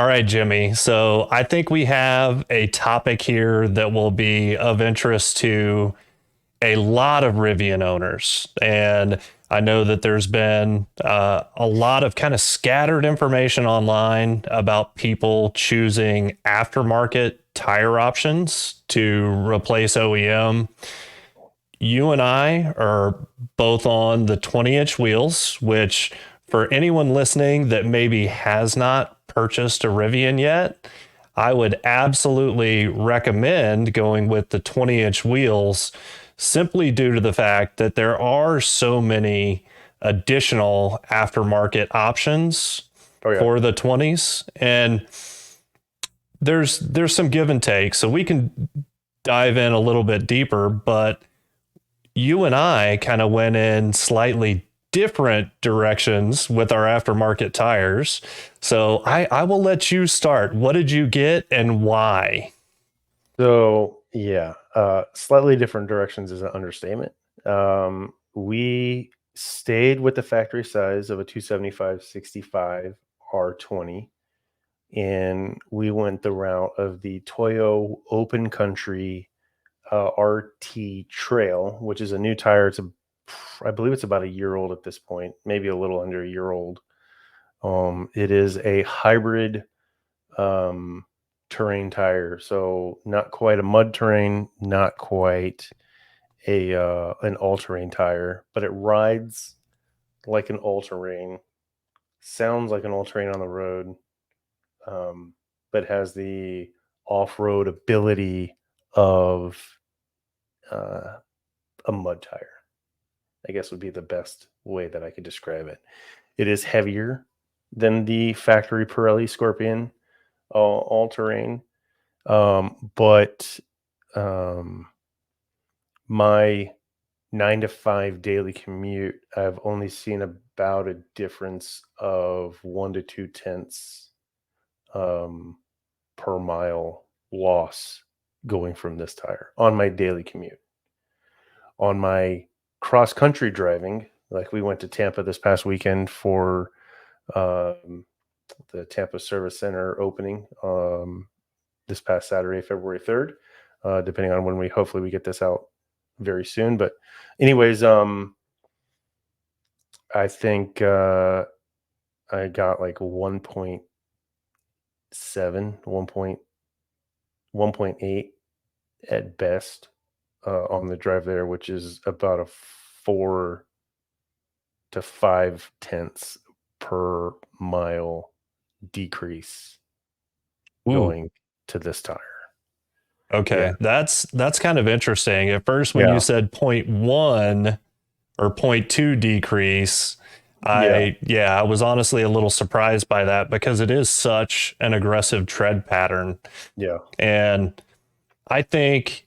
All right, Jimmy. So I think we have a topic here that will be of interest to a lot of Rivian owners. And I know that there's been a lot of kind of scattered information online about people choosing aftermarket tire options to replace OEM. You and I are both on the 20-inch wheels, which for anyone listening that maybe has not purchased a Rivian yet, I would absolutely recommend going with the 20-inch wheels simply due to the fact that there are so many additional aftermarket options Oh yeah. for the 20s, and there's some give and take, so we can dive in a little bit deeper. But you and I kind of went in slightly different directions with our aftermarket tires. So I will let you start. What did you get and why? So yeah, slightly different directions is an understatement. We stayed with the factory size of a 275/65 R20, and we went the route of the Toyo Open Country RT Trail, which is a new tire. I believe it's about a year old at this point, maybe a little under a year old. It is a hybrid um, terrain tire, so not quite a mud terrain, not quite a an all terrain tire, but it rides like an all terrain, sounds like an all terrain on the road, um, but has the off road ability of uh, a mud tire. I guess would be the best way that I could describe it. It is heavier than the factory Pirelli Scorpion all terrain. But um, my 9 to 5 daily commute, I've only seen about a difference of 1 to 2 tenths um, per mile loss going from this tire on my daily commute. On my cross country driving, like we went to Tampa this past weekend for um, the Tampa Service Center opening this past Saturday, February 3rd, depending on when hopefully we get this out very soon. But anyways, I think I got like 1.7, 1.8 at best on the drive there, which is about a 4 to 5 tenths per mile decrease Ooh, going to this tire. Yeah. okay. That's kind of interesting. At first, when you Yeah. said point one or point two decrease, Yeah. I was honestly a little surprised by that because it is such an aggressive tread pattern. Yeah. And I think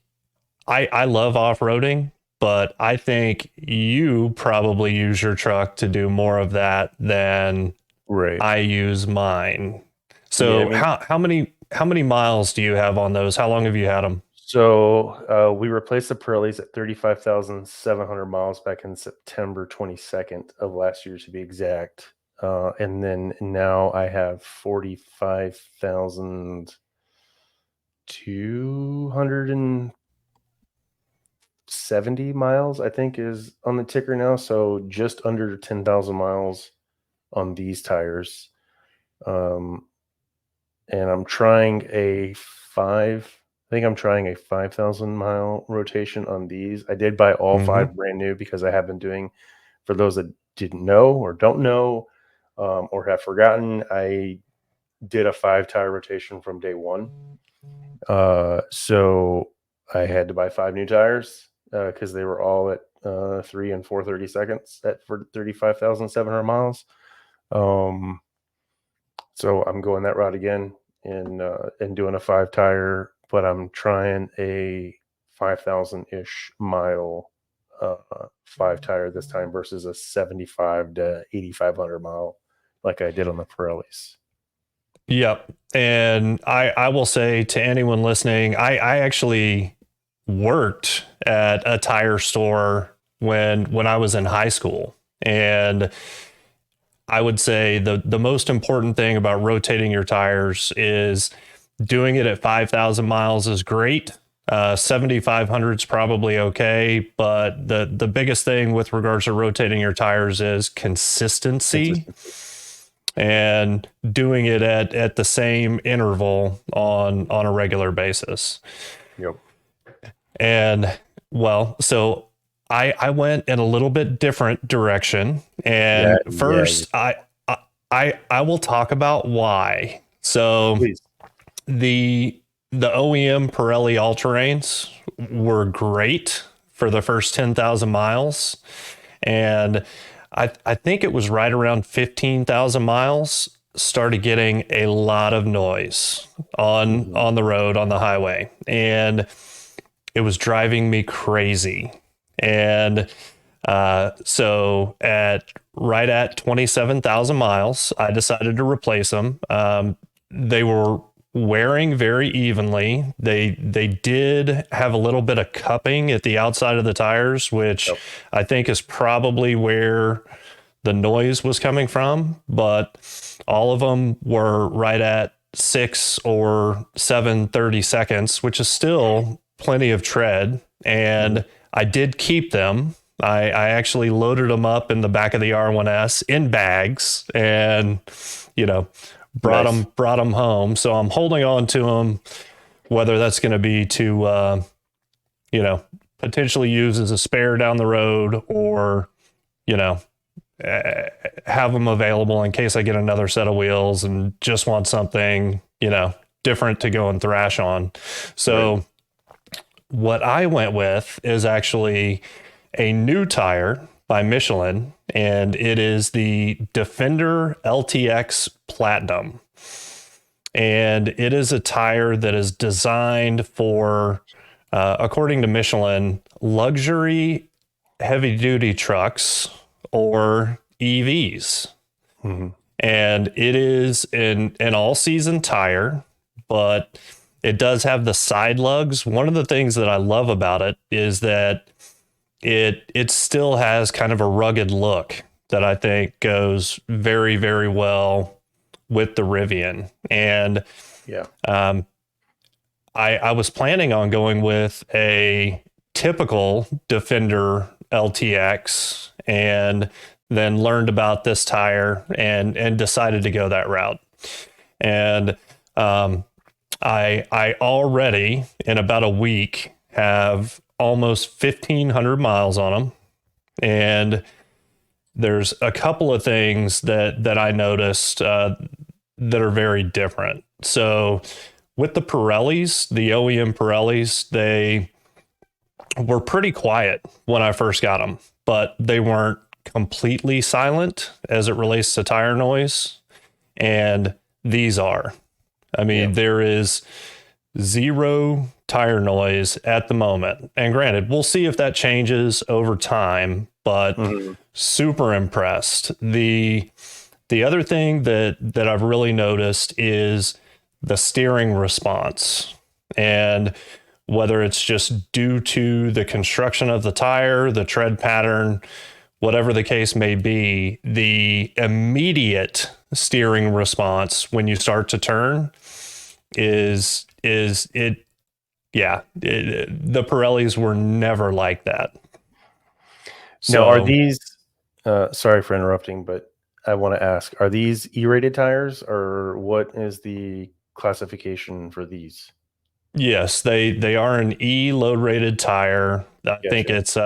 I love off-roading, but I think you probably use your truck to do more of that than Right. I use mine. Yeah. I So mean, how many miles do you have on those? How long have you had them? so we replaced the Pirellis at 35,700 miles back in September 22nd of last year, to be exact. And then now I have 45,270 miles, I think, is on the ticker now. So just under 10,000 miles on these tires. Um, and I think I'm trying a 5,000 mile rotation on these. I did buy all Hmm. five brand new because I have been doing, for those that didn't know or don't know, or have forgotten, I did a 5 tire rotation from day one. So I had to buy 5 new tires because they were all at 3 and 4/32 for 35,700 miles. Um, so I'm going that route again and doing a 5 tire, but I'm trying a 5,000 ish mile 5 tire this time versus a 75 to 8,500 mile like I did on the Pirellis. Yep. And I will say to anyone listening, I actually worked at a tire store when I was in high school. And I would say the most important thing about rotating your tires is doing it at 5,000 miles is great. 7,500 is probably okay, but the biggest thing with regards to rotating your tires is consistency Consistency. and doing it at the same interval on a regular basis. Yep. And well, so I went in a little bit different direction. Yeah. And Yeah. first, I will talk about why. So Please. the OEM Pirelli All Terrains were great for the first 10,000 miles, and I think it was right around 15,000 miles started getting a lot of noise Mhm. on the road on the highway, and it was driving me crazy. And so at right at 27,000 miles, I decided to replace them. They were wearing very evenly. They did have a little bit of cupping at the outside of the tires, which Yep. I think is probably where the noise was coming from. But all of them were right at 6 or 7 30 seconds, which is still plenty of tread. Mhm. And I did keep them. I actually loaded them up in the back of the R1S in bags and, you know, Nice. brought them home. So I'm holding on to them, whether that's going to be to, you know, potentially use as a spare down the road or, you know, have them available in case I get another set of wheels and just want something, you know, different to go and thrash on. Right. So what I went with is actually a new tire by Michelin, and it is the Defender LTX Platinum. And it is a tire that is designed for, according to Michelin, luxury heavy duty trucks or EVs. Hmm. And it is an all season tire, but it does have the side lugs. One of the things that I love about it is that it still has kind of a rugged look that I think goes very, very well with the Rivian. And Yeah. um, I was planning on going with a typical Defender LTX and then learned about this tire and decided to go that route. And um, I already in about a week have almost 1,500 miles on them, and there's a couple of things that I noticed that are very different. So with the Pirellis, the OEM Pirellis, they were pretty quiet when I first got them, but they weren't completely silent as it relates to tire noise. And these are. I Yeah. mean, there is zero tire noise at the moment. And granted, we'll see if that changes over time, but Hmm. super impressed. The other thing that I've really noticed is the steering response. And whether it's just due to the construction of the tire, the tread pattern, whatever the case may be, the immediate steering response when you start to turn is it yeah, the Pirellis were never like that. Now, are So these? Sorry for interrupting, but I want to ask: Are these E-rated tires, or what is the classification for these? yes, they are an E load rated tire. I think Gotcha. it's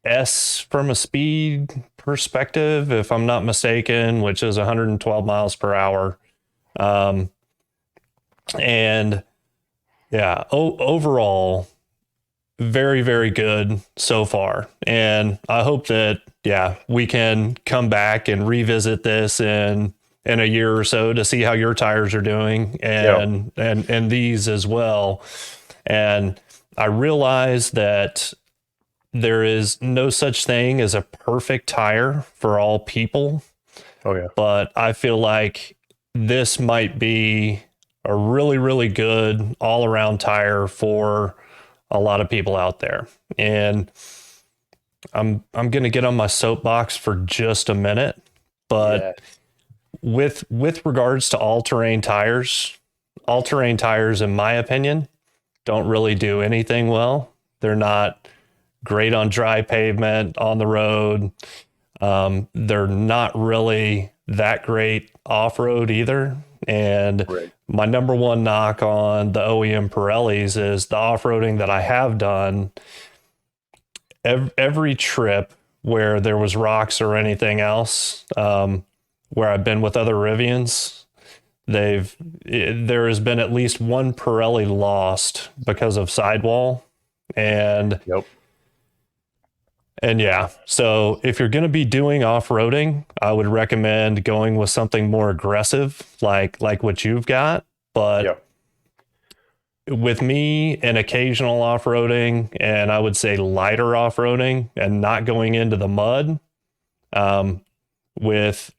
S from a speed perspective, if I'm not mistaken, which is 112 miles per hour. Um, and yeah, overall, very, very good so far. And I hope that, yeah, we can come back and revisit this in a year or so to see how your tires are doing Yeah. and these as well. And I realize that there is no such thing as a perfect tire for all people, Oh yeah. but I feel like this might be a really, really good all around tire for a lot of people out there. And I'm going to get on my soapbox for just a minute But Yeah. with regards to all terrain tires, in my opinion, don't really do anything well. They're not great on dry pavement on the road. They're not really that great off road either. And Right. my number one knock on the OEM Pirellis is the off roading that I have done. Every trip where there was rocks or anything else, where I've been with other Rivians, there has been at least one Pirelli lost because of sidewall. And Yep. yeah, so if you're going to be doing off-roading, I would recommend going with something more aggressive, like what you've got. Yeah. But with me, an occasional off-roading, and I would say lighter off-roading, and not going into the mud, um, with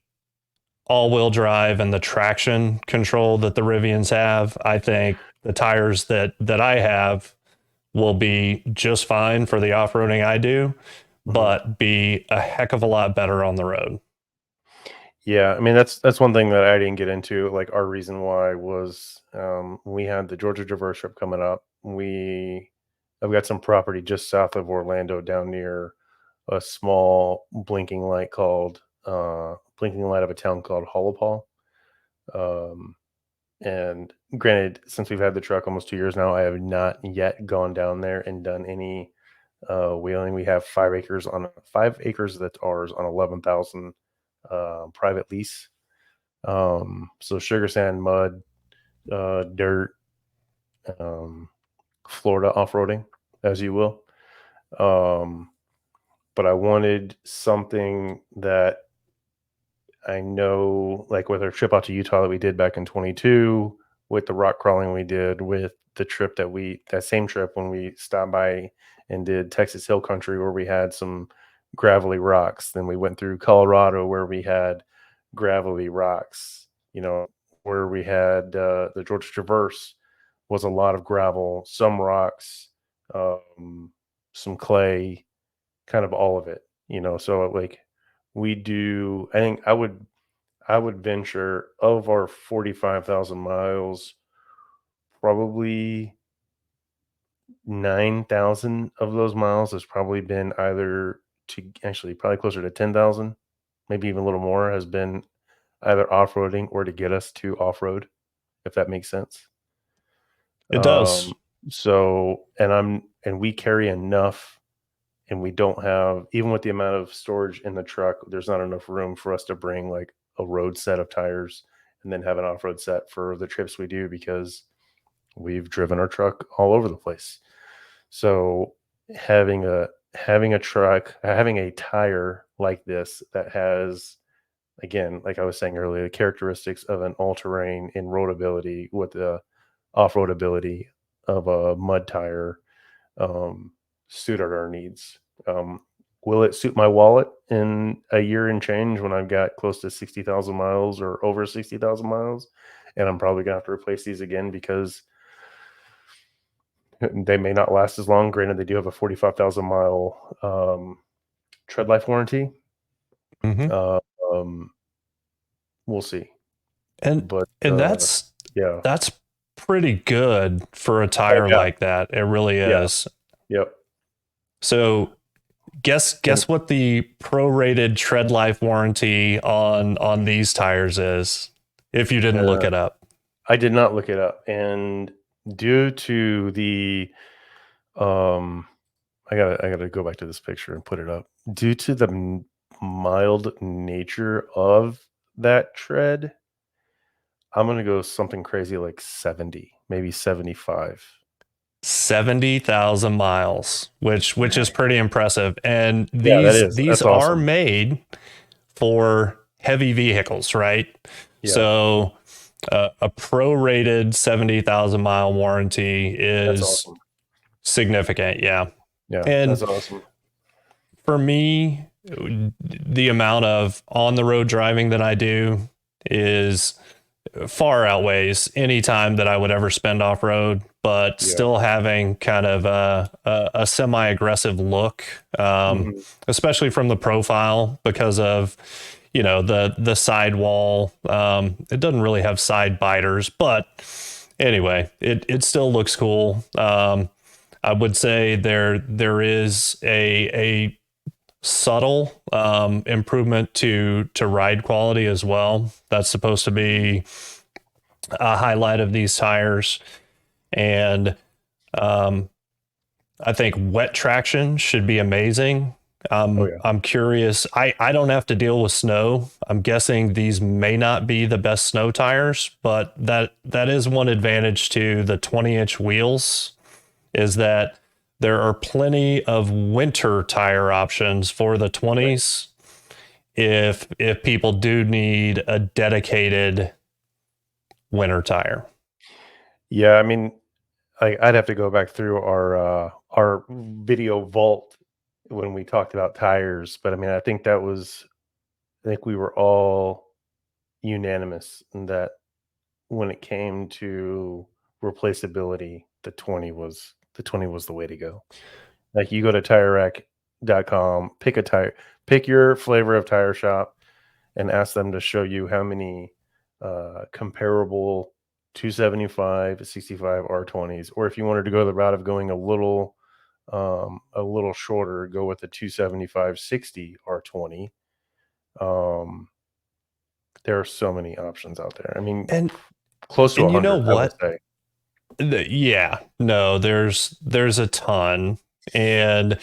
all-wheel drive and the traction control that the Rivians have, I think the tires that I have will be just fine for the off-roading I do, Mhm. but be a heck of a lot better on the road. Yeah, I mean that's one thing that I didn't get into. Like our reason why was we had the Georgia Traverse trip coming up. I've got some property just south of Orlando, down near a small blinking light of a town called Hullapaw. Um, and granted, since we've had the truck almost 2 years now, I have not yet gone down there and done any whaling. We have 5 acres that's ours on 11,000 private lease. So sugar sand, mud, dirt, um, Florida off-roading, as you will. Um, but I wanted something that I know, like with our trip out to Utah that we did back in 22, with the rock crawling we did, with the trip that same trip when we stopped by and did Texas Hill Country where we had some gravelly rocks. Then we went through Colorado where we had gravelly rocks, where we had the Georgia Traverse was a lot of gravel, some rocks, um, some clay, kind of all of it, so like we do, I think I would venture of our 45,000 miles, probably 9,000 of those miles has probably been either to actually probably closer to 10,000, maybe even a little more, has been either off-roading or to get us to off-road, if that makes sense. It does. Um, and we carry enough, and we don't have, even with the amount of storage in the truck, there's not enough room for us to bring like a road set of tires and then have an off-road set for the trips we do, because we've driven our truck all over the place. So having a tire like this that has, again, like I was saying earlier, the characteristics of an all-terrain in roadability with the off-roadability of a mud tire, um, suited our needs. Um, will it suit my wallet in a year and change when I've got close to 60,000 miles or over 60,000 miles? And I'm probably gonna have to replace these again because they may not last as long. Granted, they do have a 45,000 mile tread life warranty. Hmm. Uh, um, we'll see. And But and yeah. that's pretty good for a Oh, tire yeah. like that. It really Yeah. is. Yep. So And guess what the prorated tread life warranty on these tires is, if you didn't look uh, it up. I did not look it up. And due to the um I gotta go back to this picture and put it up. Due to the mild nature of that tread, I'm gonna go something crazy like 70, maybe 75. 70,000 miles, which is pretty impressive. And Yeah, that is. these That's are awesome. made for heavy vehicles, right? Yeah, So a prorated 70,000 mile warranty that's is awesome. significant, yeah. Yeah, that's And awesome. for me, the amount of on the road driving that I do is far outweighs any time that I would ever spend off road, but Yeah. still having kind of a semi aggressive look, Mhm. especially from the profile, because of the sidewall. It doesn't really have side biters, but anyway, it still looks cool. I would say there is a subtle improvement to ride quality as well. That's supposed to be a highlight of these tires, and um, I think wet traction should be amazing. Oh yeah. I'm curious. I don't have to deal with snow. I'm guessing these may not be the best snow tires, but that is one advantage to the 20-inch wheels is that there are plenty of winter tire options for the Right. 20s if people do need a dedicated winter tire. Yeah, I mean, I'd have to go back through our video vault when we talked about tires, but I mean, I think we were all unanimous in that when it came to replaceability, the 20 was the way to go. Like you go to TireRack.com, pick your flavor of tire shop, and ask them to show you how many comparable 275, 65 R20s, or if you wanted to go the route of going a little shorter, go with the 275 60 R20. Um, there are so many options out there. I mean, And close to and you know 100, I would what? say. Yeah, no, there's a ton. And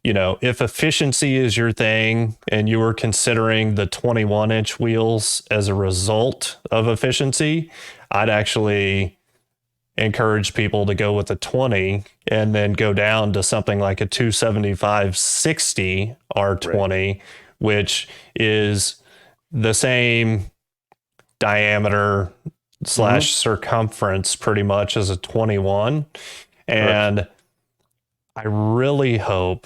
if efficiency is your thing and you were considering the 21-inch wheels as a result of efficiency, I'd actually encourage people to go with a 20 and then go down to something like a 275 60 Right. R20, which is the same diameter Hmm. slash circumference pretty much as a 21. Correct. And I really hope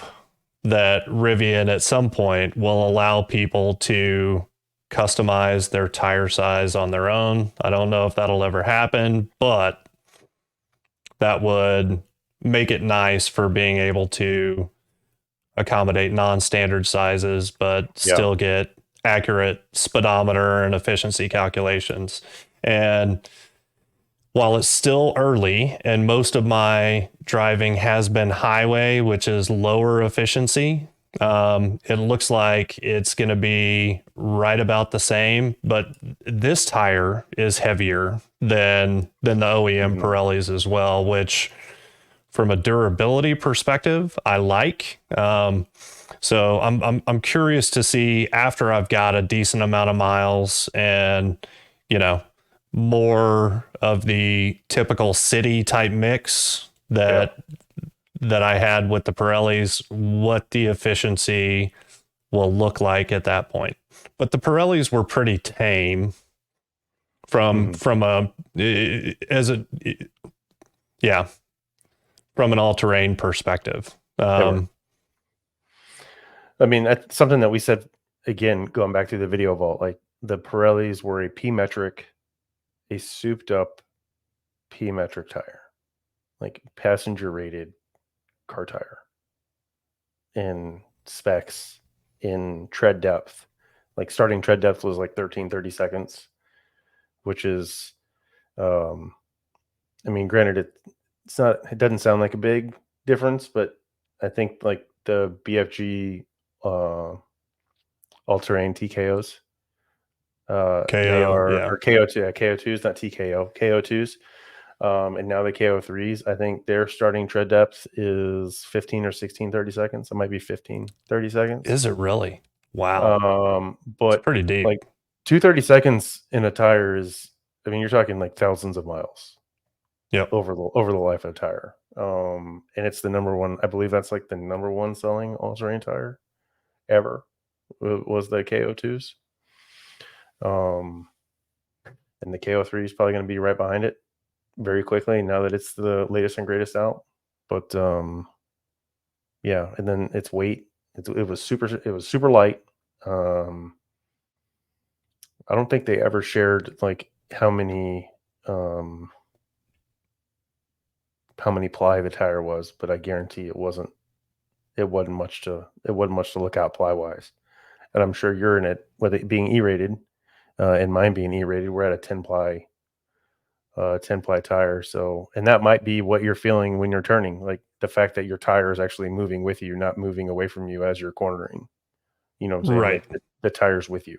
that Rivian at some point will allow people to customize their tire size on their own. I don't know if that'll ever happen, but that would make it nice for being able to accommodate non-standard sizes, but Yeah. still get accurate speedometer and efficiency calculations. And while it's still early and most of my driving has been highway, which is lower efficiency, it looks like it's going to be right about the same. But this tire is heavier than the OEM Mhm. Pirellis as well, which from a durability perspective, I like. So I'm curious to see after I've got a decent amount of miles and you know more of the typical city type mix Yeah. that I had with the Pirellis, what the efficiency will look like at that point. But the Pirellis were pretty tame Mhm. from a as a yeah from an all terrain perspective. They were. I mean, that's something that we said again, going back to the video vault, like the Pirellis were a P metric, a souped up P metric tire, like passenger rated car tire in specs, in tread depth. Like starting tread depth was like 13-30 seconds, which is, um, I mean, granted, it doesn't sound like a big difference, but I think like the BFG uh, all terrain TKOs, they KO, are, yeah. or KO2, yeah, KO2s, not TKO, KO2s. And now the KO3s, I think their starting tread depth is 15 or 16, 30 seconds. It might be 15, 30 seconds. Is it really? Wow. It's But pretty deep. like 2 30 seconds in a tire is, I mean, you're talking like thousands of miles Yep. over the life of a tire. And it's the number one, I believe that's like the number one selling all-terrain tire ever was the KO2s. Um, and the KO3 is probably going to be right behind it very quickly now that it's the latest and greatest out. But yeah, and then its weight, it was super light. Um, I don't think they ever shared like um how many ply the tire was, but I guarantee it wasn't much to look out ply wise. and I'm sure you're in it with it being E-rated, and mine being E-rated. We're at a 10 ply tire. So, and that might be what you're feeling when you're turning, like the fact that your tire is actually moving with you, not moving away from you as you're cornering. You know what I'm saying? Right. Like the tire's with you,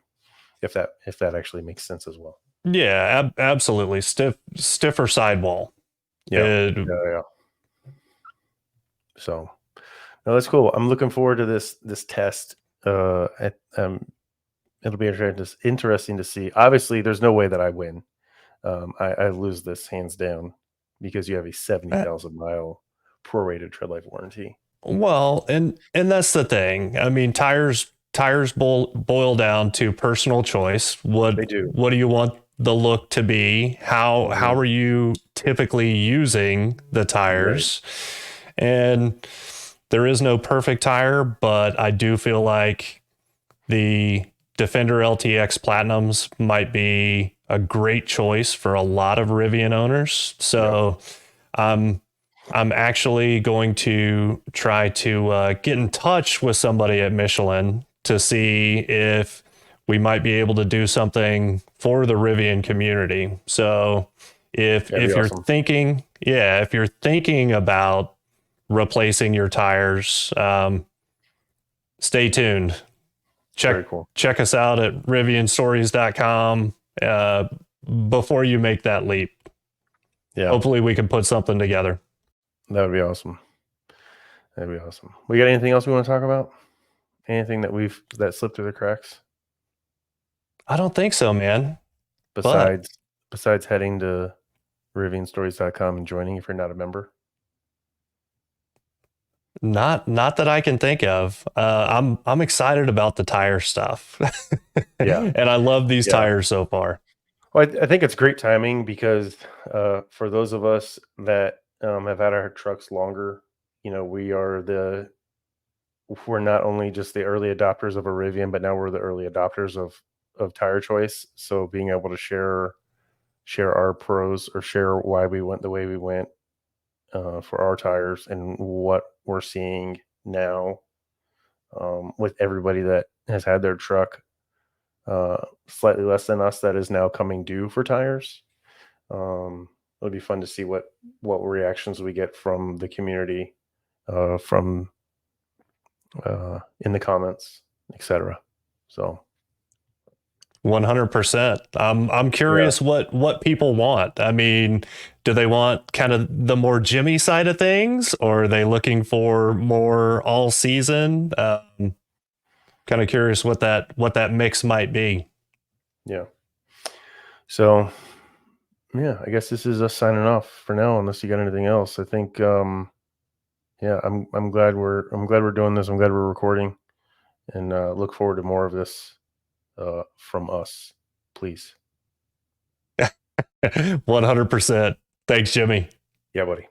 if that actually makes sense as well. Yeah, absolutely. Stiffer sidewall. Yeah. It, Yeah. Yeah. So no, that's cool. I'm looking forward to this test. It'll be interesting to see. Obviously, there's no way that I win. I lose this hands down because you have a 70,000 mile prorated tread life warranty. well, and that's the thing. I mean, tires boil down to personal choice. They do. What do you want the look to be? How Mhm. are you typically using the Right. tires? And there is no perfect tire, but I do feel like the Defender LTX Platinums might be a great choice for a lot of Rivian owners. Yep. So I'm I'm actually going to try to get in touch with somebody at Michelin to see if we might be able to do something for the Rivian community. So That'd be if you're awesome. thinking, yeah, if you're thinking about replacing your tires, stay tuned. Very Check cool. check us out at rivianstories.com before you make that leap. Yeah, Hopefully we can put something together. that would be awesome. That'd be awesome. We got anything else we want to talk about? Anything that slipped through the cracks I don't think so, man. But besides besides heading to rivianstories.com and joining if you're not a member? not that I can think of. I'm excited about the tire stuff, Yeah, and I love these yeah. tires so far. Well, I think it's great timing because for those of us that have had our trucks longer, you know, we're not only just the early adopters of a Rivian, but now we're the early adopters of tire choice. So being able to share our pros or share why we went the way we went for our tires and what we're seeing now with everybody that has had their truck slightly less than us that is now coming due for tires. It'll be fun to see what reactions we get from the community, from in the comments, etc. So 100%. I'm yeah, curious what people want. I mean, do they want kind of the more Jimmy side of things, or are they looking for more all season? Kind of curious what that mix might be. yeah. So yeah, I guess this is us signing off for now, unless you got anything else. I think yeah, I'm glad we're doing this. I'm glad we're recording, and look forward to more of this from us, please. 100%. Thanks, Jimmy. Yeah, buddy.